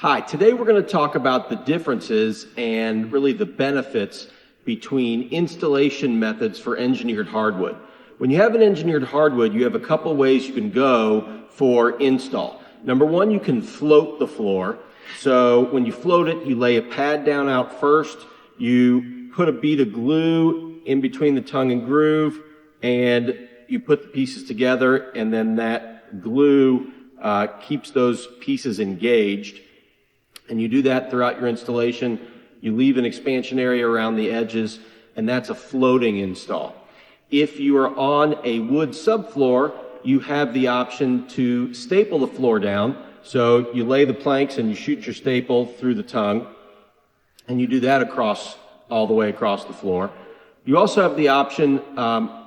Hi, today we're going to talk about the differences and really the benefits between installation methods for engineered hardwood. When you have an engineered hardwood, you have a couple ways you can go for install. Number one, you can float the floor. So when you float it, you lay a pad down out first, you put a bead of glue in between the tongue and groove, and you put the pieces together, and then that glue keeps those pieces engaged. And you do that throughout your installation. You leave an expansion area around the edges, and that's a floating install. If you are on a wood subfloor, you have the option to staple the floor down. So you lay the planks and you shoot your staple through the tongue, and you do that all the way across the floor. You also have the option,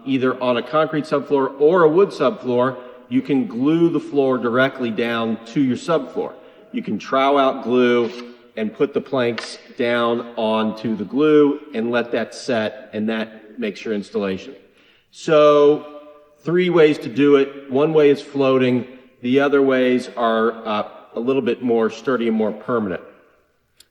either on a concrete subfloor or a wood subfloor, you can glue the floor directly down to your subfloor. You can trowel out glue and put the planks down onto the glue and let that set, and that makes your installation. So 3 ways to do it. One way is floating. The other ways are a little bit more sturdy and more permanent.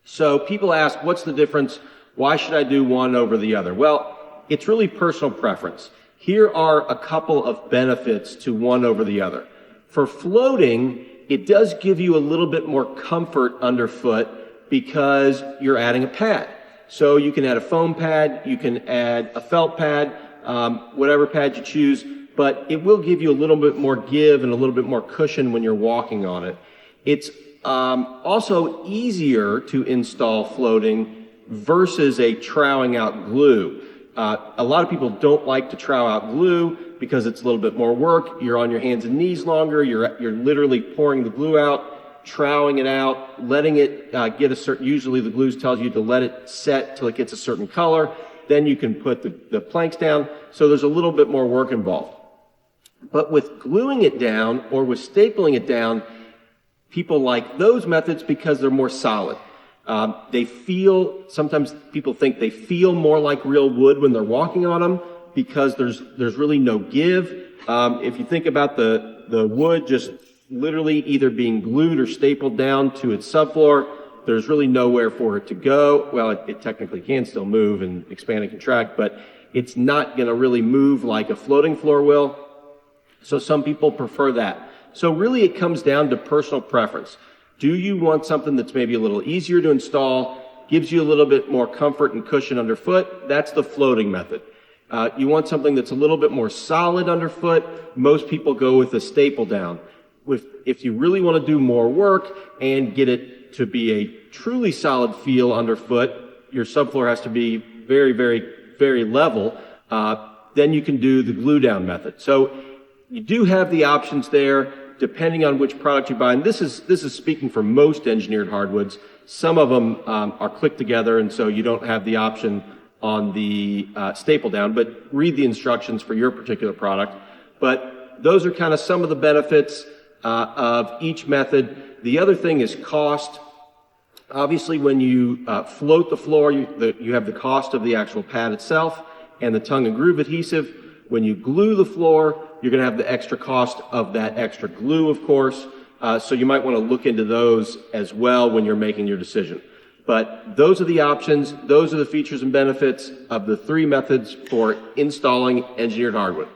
So people ask, what's the difference? Why should I do one over the other? Well, it's really personal preference. Here are a couple of benefits to one over the other. For floating, it does give you a little bit more comfort underfoot because you're adding a pad. So you can add a foam pad, you can add a felt pad, whatever pad you choose, but it will give you a little bit more give and a little bit more cushion when you're walking on it. It's also easier to install floating versus a troweling out glue. A lot of people don't like to trowel out glue because it's a little bit more work. You're on your hands and knees longer. You're literally pouring the glue out, troweling it out, letting it get a certain, usually the glue tells you to let it set till it gets a certain color. Then you can put the planks down. So there's a little bit more work involved. But with gluing it down or with stapling it down, people like those methods because they're more solid. Sometimes people think they feel more like real wood when they're walking on them because there's really no give. If you think about the wood just literally either being glued or stapled down to its subfloor, there's really nowhere for it to go. Well, it technically can still move and expand and contract, but it's not going to really move like a floating floor will. So some people prefer that. So really it comes down to personal preference. Do you want something that's maybe a little easier to install, gives you a little bit more comfort and cushion underfoot? That's the floating method. You want something that's a little bit more solid underfoot? Most people go with a staple down. If you really want to do more work and get it to be a truly solid feel underfoot, your subfloor has to be very, very, very level, then you can do the glue down method. So you do have the options there depending on which product you buy. And this is speaking for most engineered hardwoods. Some of them are clicked together, and so you don't have the option on the staple down, but read the instructions for your particular product. But those are kind of some of the benefits of each method. The other thing is cost. Obviously, when you float the floor, you have the cost of the actual pad itself and the tongue and groove adhesive. When you glue the floor, you're going to have the extra cost of that extra glue, of course. So you might want to look into those as well when you're making your decision. But those are the options. Those are the features and benefits of the 3 methods for installing engineered hardwood.